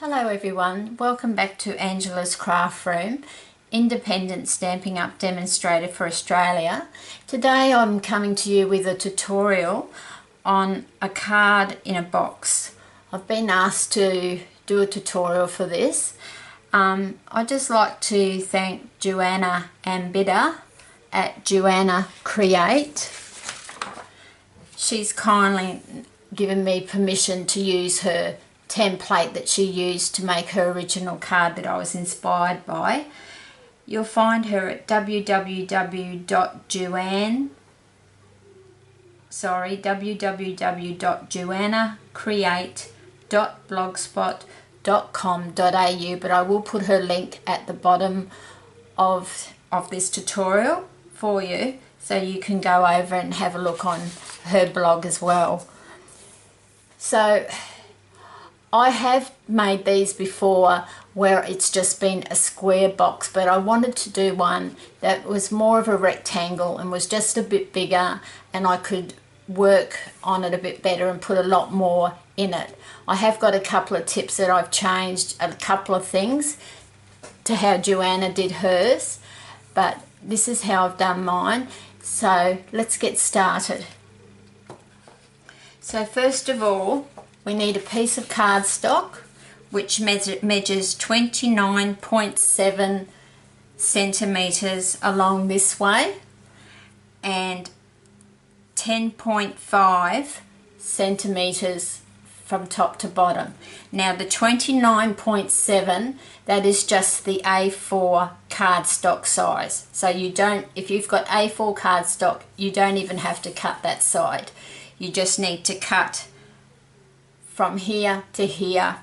Hello everyone, welcome back to Angela's Craft Room, independent Stampin' Up demonstrator for Australia. Today I'm coming to you with a tutorial on a card in a box. I've been asked to do a tutorial for this. I'd just like to thank Joanna Ambida at Joanna Create. She's kindly given me permission to use her template that she used to make her original card that I was inspired by. You'll find her at www.joannacreate.blogspot.com.au, but I will put her link at the bottom of this tutorial for you, so you can go over and have a look on her blog as well. So I have made these before where it's just been a square box, but I wanted to do one that was more of a rectangle and was just a bit bigger, and I could work on it a bit better and put a lot more in it. I have got a couple of tips that I've changed, a couple of things to how Joanna did hers, but this is how I've done mine. So let's get started. So first of all, we need a piece of cardstock which measures 29.7 centimetres along this way and 10.5 centimetres from top to bottom. Now the 29.7, that is just the A4 cardstock size. So you don't, if you've got A4 cardstock, you don't even have to cut that side. You just need to cut from here to here,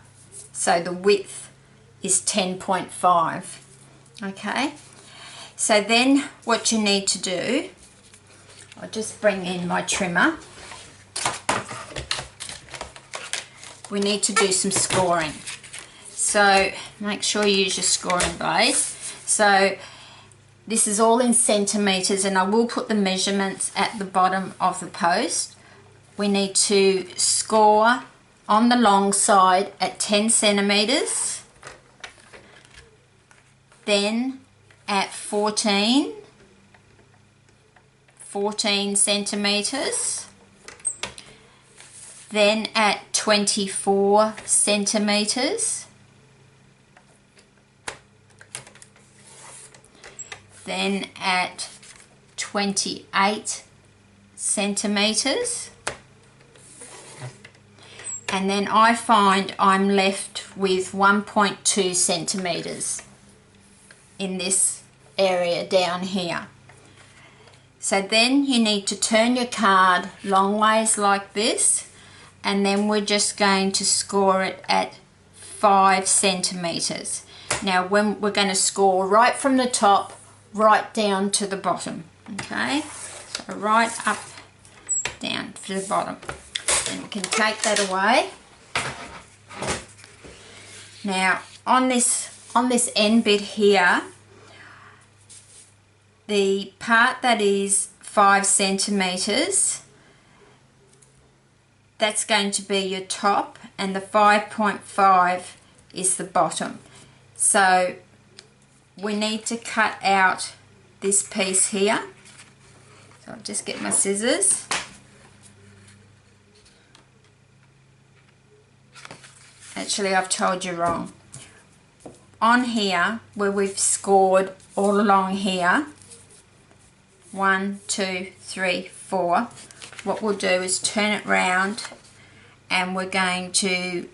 so the width is 10.5. okay, so then what you need to do, I'll just bring in my trimmer. We need to do some scoring, so make sure you use your scoring blade. So this is all in centimetres, and I will put the measurements at the bottom of the post. We need to score on the long side at 10 centimetres, then at 14 centimetres, then at 24 centimetres, then at 28 centimetres, and then I find I'm left with 1.2 centimetres in this area down here. So then you need to turn your card long ways like this, and then we're just going to score it at 5 centimetres. Now when we're going to score right from the top right down to the bottom, okay, so right up down to the bottom. And you can take that away. Now on this end bit here, the part that is 5 centimetres, that's going to be your top, and the 5.5 is the bottom. So we need to cut out this piece here. So I'll just get my scissors. Actually, I've told you wrong. On here, where we've scored all along here, 1, 2, 3, 4, what we'll do is turn it round, and we're going to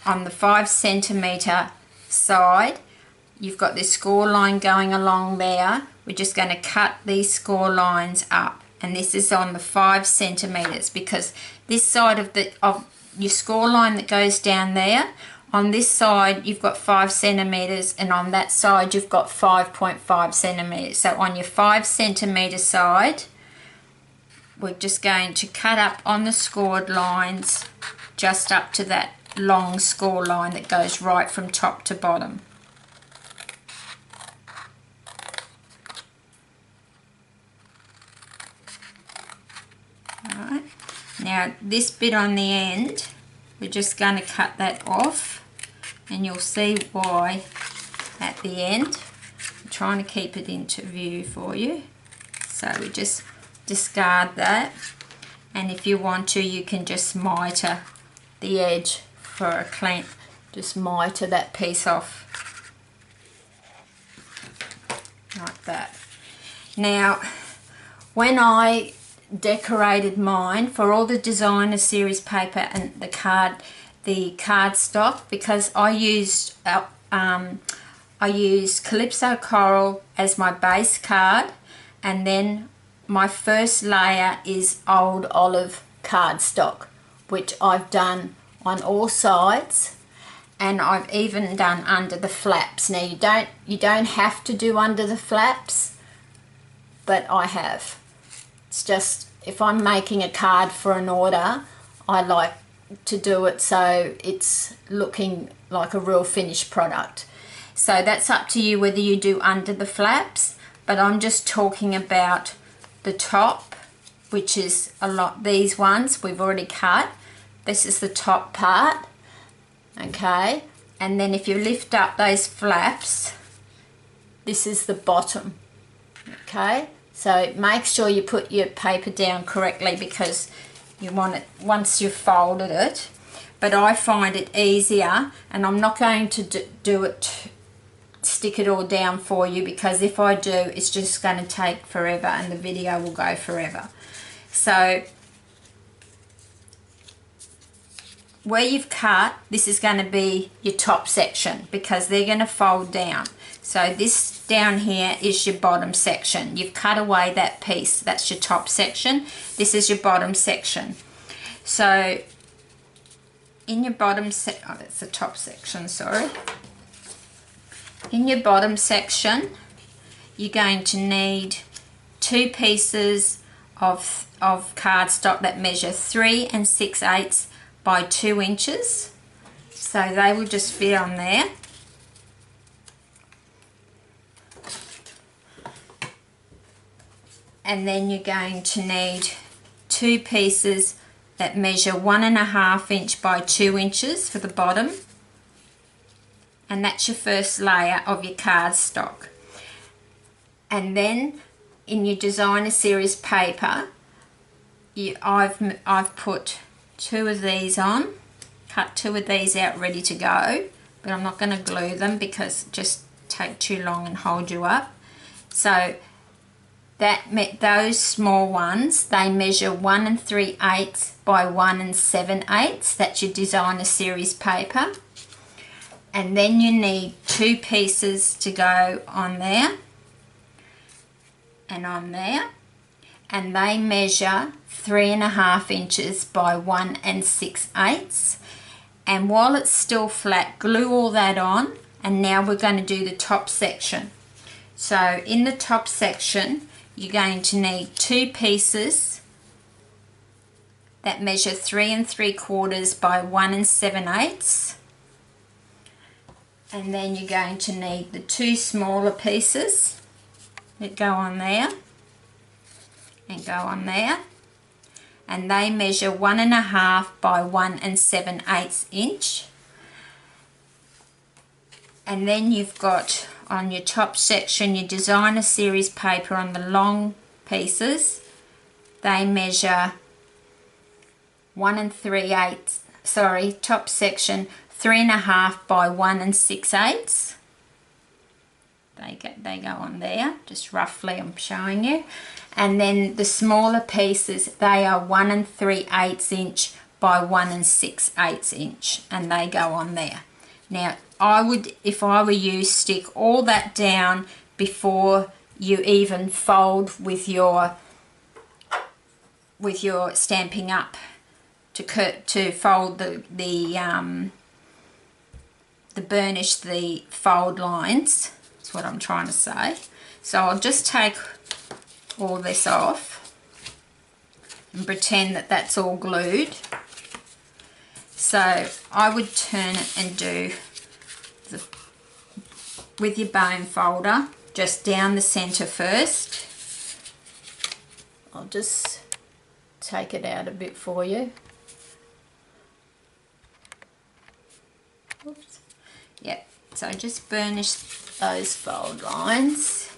on the 5 centimetre side, you've got this score line going along there. We're just going to cut these score lines up, and this is on the 5 centimetres, because this side of your score line that goes down there, on this side you've got 5 centimetres, and on that side you've got 5.5 centimetres. So on your 5 centimetre side, we're just going to cut up on the scored lines just up to that long score line that goes right from top to bottom. Alright, now this bit on the end, we're just going to cut that off, and you'll see why at the end. I'm trying to keep it into view for you. So we just discard that, and if you want to, you can just mitre the edge for a clean, just mitre that piece off like that. Now, when I decorated mine for all the designer series paper and the cardstock, because I used Calypso Coral as my base card, and then my first layer is Old Olive cardstock, which I've done on all sides, and I've even done under the flaps. Now you don't have to do under the flaps, but I have. It's just, if I'm making a card for an order, I like to do it so it's looking like a real finished product. So that's up to you whether you do under the flaps, but I'm just talking about the top, which is a lot. These ones we've already cut. This is the top part, okay, and then if you lift up those flaps, this is the bottom, okay. So make sure you put your paper down correctly, because you want it once you've folded it. But I find it easier, and I'm not going to do it, stick it all down for you, because if I do, it's just going to take forever and the video will go forever. So where you've cut, this is going to be your top section, because they're going to fold down. So this down here is your bottom section. You've cut away that piece, that's your top section. This is your bottom section. So in your bottom that's the top section, sorry. In your bottom section, you're going to need 2 pieces of cardstock that measure 3 6/8 by 2 inches. So they will just fit on there. And then you're going to need 2 pieces that measure 1.5 inch by 2 inches for the bottom. And that's your first layer of your cardstock. And then in your designer series paper, I've put 2 of these on, cut 2 of these out ready to go, but I'm not going to glue them because it just take too long and hold you up. So those small ones, they measure 1 3/8 by 1 7/8. That's your designer series paper. And then you need 2 pieces to go on there and on there, and they measure 3.5 inches by 1 6/8. And while it's still flat, glue all that on, and now we're going to do the top section. So in the top section, you're going to need 2 pieces that measure 3 3/4 by 1 7/8. And then you're going to need the 2 smaller pieces that go on there and go on there, and they measure 1.5 by 1 7/8 inch. And then you've got on your top section your designer series paper on the long pieces. They measure 1 3/8, sorry, top section 3.5 by 1 6/8. They go on there, just roughly I'm showing you. And then the smaller pieces, they are 1 3/8 inch by 1 6/8 inch, and they go on there. Now I would, if I were you, stick all that down before you even fold with your Stampin' Up! to fold the burnish, the fold lines. That's what I'm trying to say. So I'll just take all this off and pretend that that's all glued. So I would turn it and do with your bone folder just down the center first. I'll just take it out a bit for you. Oops. Yep, so just burnish those fold lines.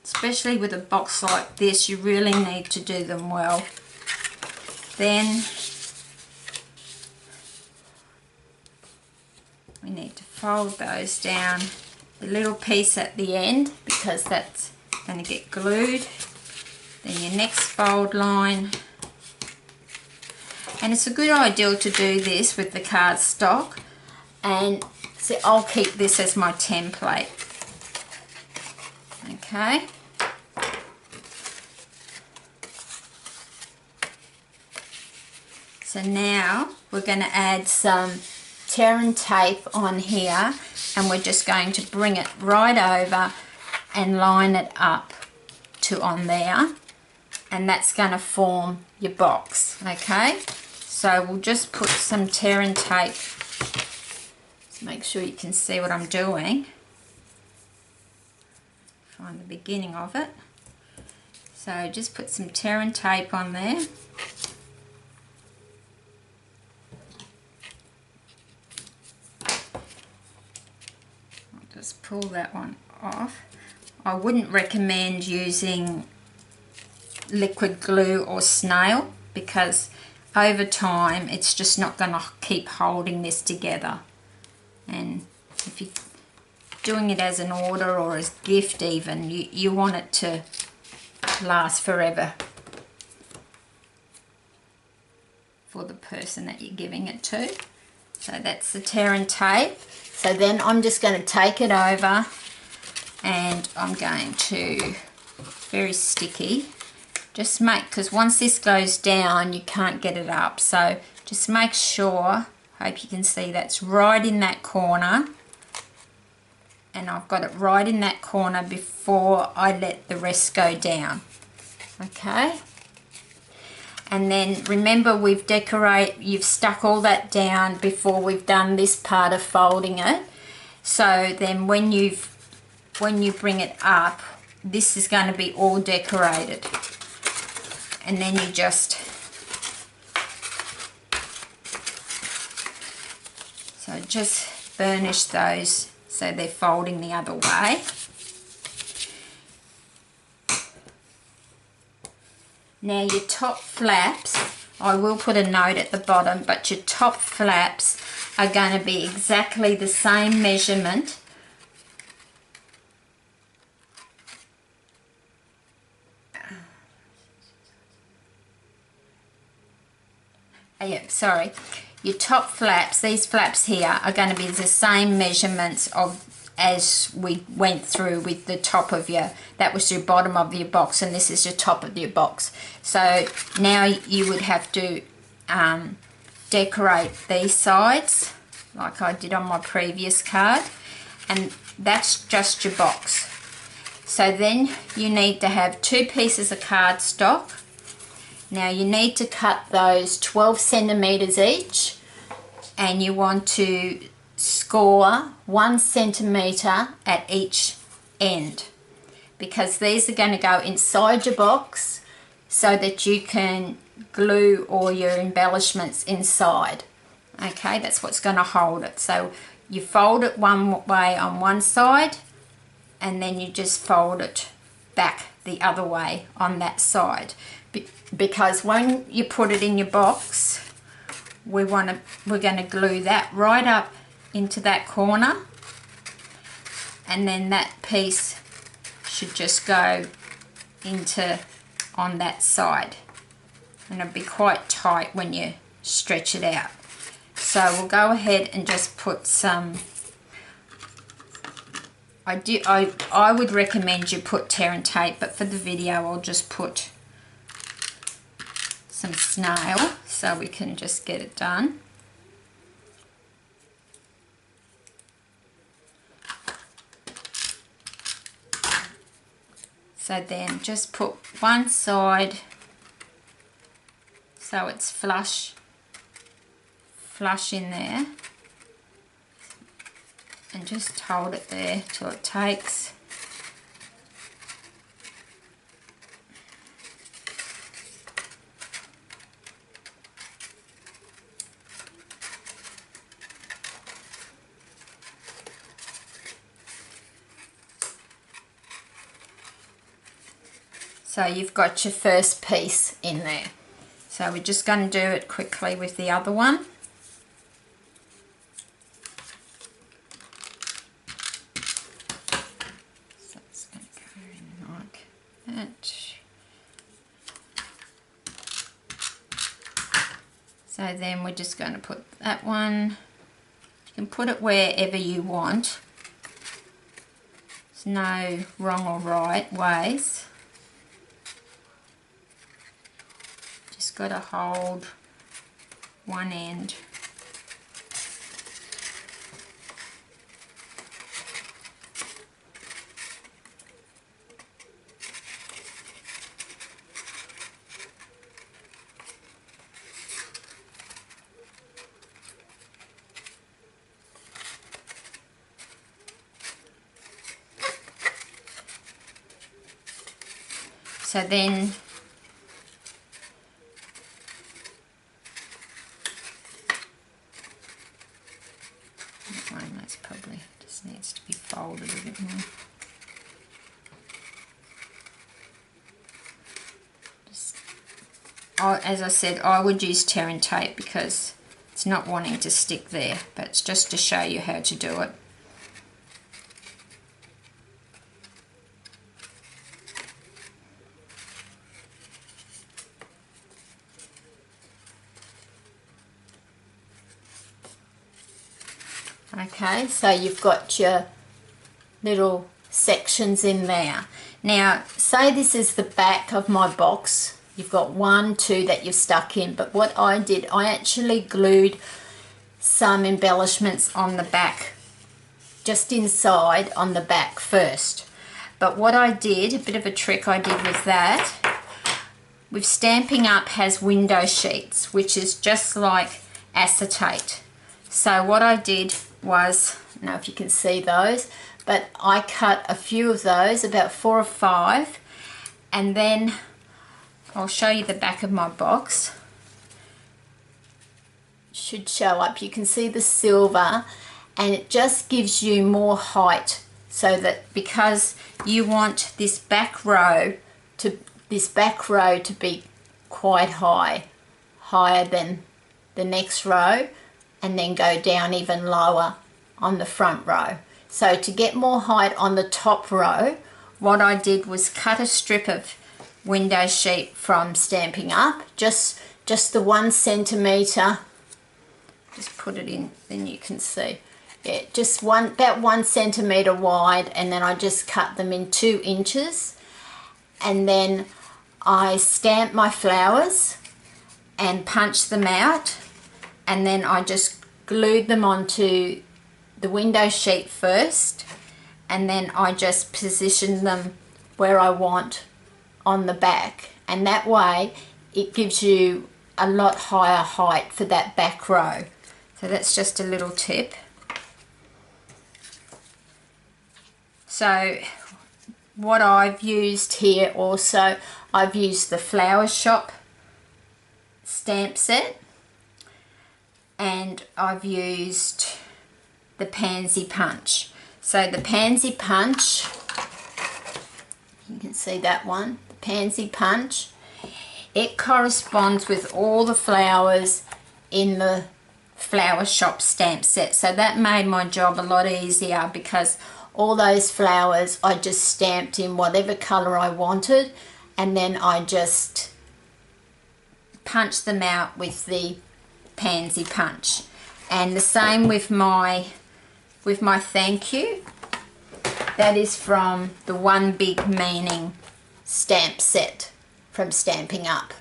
Especially with a box like this, you really need to do them well. Then we need to fold those down, the little piece at the end, because that's going to get glued. Then your next fold line. And it's a good idea to do this with the cardstock. And so I'll keep this as my template. Okay. So now we're going to add some tear and tape on here, and we're just going to bring it right over and line it up to on there, and that's going to form your box. Okay, so we'll just put some tear and tape. Let's make sure you can see what I'm doing. Find the beginning of it. So just put some tear and tape on there. Just pull that one off. I wouldn't recommend using liquid glue or snail, because over time it's just not going to keep holding this together. And if you're doing it as an order or as gift even, you want it to last forever for the person that you're giving it to. So that's the tear and tape. So then I'm just going to take it over, and I'm going to, very sticky, just make, because once this goes down you can't get it up, so just make sure, hope you can see that's right in that corner, and I've got it right in that corner before I let the rest go down. Okay. And then remember, you've stuck all that down before we've done this part of folding it. So then when you bring it up, this is going to be all decorated. And then you just, so just burnish those so they're folding the other way. Now your top flaps, I will put a note at the bottom, but your top flaps are going to be exactly the same measurement . Sorry. Your top flaps, these flaps here, are going to be the same measurements as we went through with the top of that was your bottom of your box, and this is your top of your box. So now you would have to decorate these sides like I did on my previous card, and that's just your box. So then you need to have 2 pieces of cardstock. Now you need to cut those 12 centimeters each, and you want to score 1 centimeter at each end, because these are going to go inside your box so that you can glue all your embellishments inside. Okay, that's what's going to hold it. So you fold it one way on one side, and then you just fold it back the other way on that side, because when you put it in your box, we're going to glue that right up into that corner, and then that piece should just go into on that side, and it'll be quite tight when you stretch it out. So we'll go ahead and just put some, I would recommend you put tear and tape, but for the video I'll just put some snail so we can just get it done. So then just put one side so it's flush in there, and just hold it there till it takes. So you've got your first piece in there. So we're just going to do it quickly with the other one. So it's going to go in like that. So then we're just going to put that one, you can put it wherever you want. There's no wrong or right ways. Just got to hold one end. So then that one, that's probably just needs to be folded a bit more. As I said, I would use tearing tape because it's not wanting to stick there, but it's just to show you how to do it. Okay, so you've got your little sections in there. Now, say this is the back of my box. You've got 1, 2 that you've stuck in, but what I did, I actually glued some embellishments on the back, just inside on the back first. But what I did, a bit of a trick I did with that, with Stampin' Up has window sheets, which is just like acetate. So what I did was, I don't know if you can see those, but I cut a few of those, about 4 or 5, and then I'll show you the back of my box. Should show up. You can see the silver, and it just gives you more height, so that because you want this back row to be quite high, higher than the next row, and then go down even lower on the front row. So to get more height on the top row, what I did was cut a strip of window sheet from Stampin' Up, just the 1 centimetre. Just put it in, then you can see. Yeah, just about 1 centimetre wide, and then I just cut them in 2 inches, and then I stamped my flowers and punched them out, and then I just glued them onto the window sheet first, and then I just positioned them where I want on the back, and that way it gives you a lot higher height for that back row. So that's just a little tip. So what I've used here also, I've used the Flower Shop stamp set, and I've used the Pansy Punch. So the Pansy Punch, you can see that one, the Pansy Punch, it corresponds with all the flowers in the Flower Shop stamp set. So that made my job a lot easier, because all those flowers I just stamped in whatever colour I wanted, and then I just punched them out with the Pansy Punch. And the same with my thank you. That is from the One Big Meaning stamp set from Stampin' Up.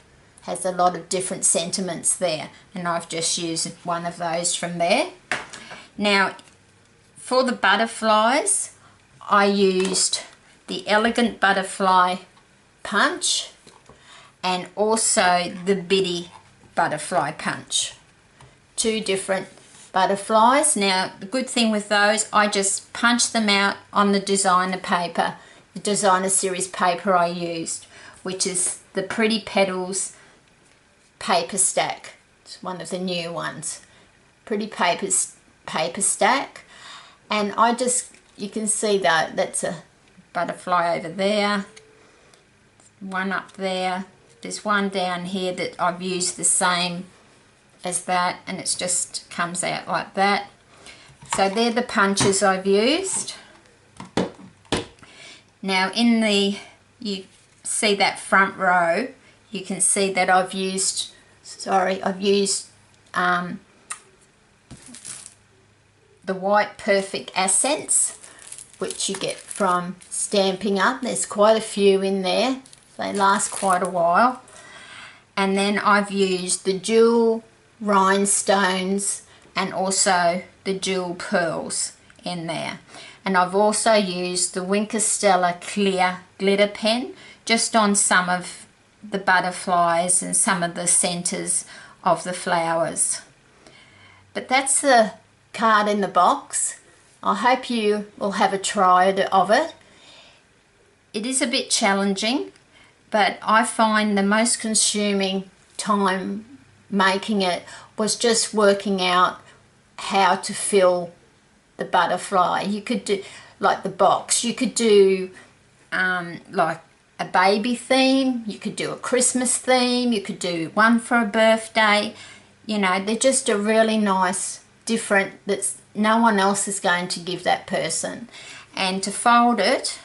Has a lot of different sentiments there, and I've just used one of those from there. Now for the butterflies, I used the Elegant Butterfly Punch and also the Bitty Butterfly Punch. 2 different butterflies. Now the good thing with those, I just punched them out on the designer paper, the designer series paper I used, which is the Pretty Petals paper stack. It's one of the new ones. Pretty Papers paper stack. And I just, you can see that that's a butterfly over there. one up there. There's one down here that I've used the same as that, and it just comes out like that. So they're the punches I've used. Now in the, you see that front row, you can see that I've used the White Perfect Accents, which you get from Stampin' Up. There's quite a few in there. They last quite a while. And then I've used the Jewel Rhinestones and also the Jewel Pearls in there. And I've also used the Wink of Stella Clear Glitter Pen just on some of the butterflies and some of the centres of the flowers. But that's the card in the box. I hope you will have a try of it. It is a bit challenging, but I find the most consuming time making it was just working out how to fill the butterfly. You could do like the box, you could do like a baby theme, you could do a Christmas theme, you could do one for a birthday. You know, they're just a really nice different that's no one else is going to give that person. And to fold it,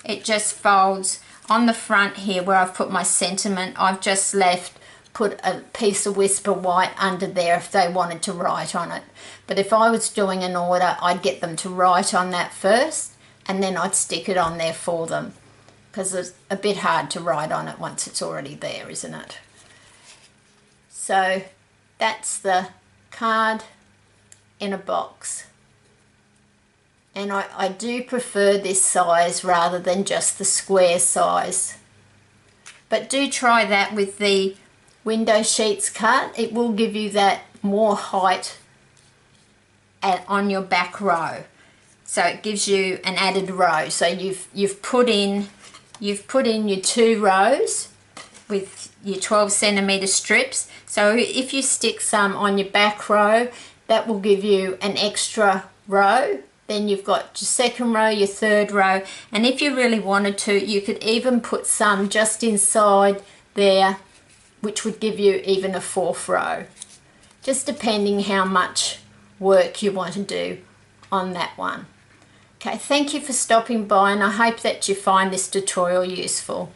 it just folds on the front here where I've put my sentiment. I've just put a piece of Whisper White under there if they wanted to write on it. But if I was doing an order, I'd get them to write on that first and then I'd stick it on there for them, because it's a bit hard to write on it once it's already there, isn't it? So that's the card in a box. And I do prefer this size rather than just the square size. But do try that with the window sheets cut. It will give you that more height on your back row. So it gives you an added row. So you've put in your 2 rows with your 12 centimeter strips. So if you stick some on your back row, that will give you an extra row. Then you've got your second row, your third row, and if you really wanted to, you could even put some just inside there, which would give you even a 4th row, just depending how much work you want to do on that one. Okay, thank you for stopping by, and I hope that you find this tutorial useful.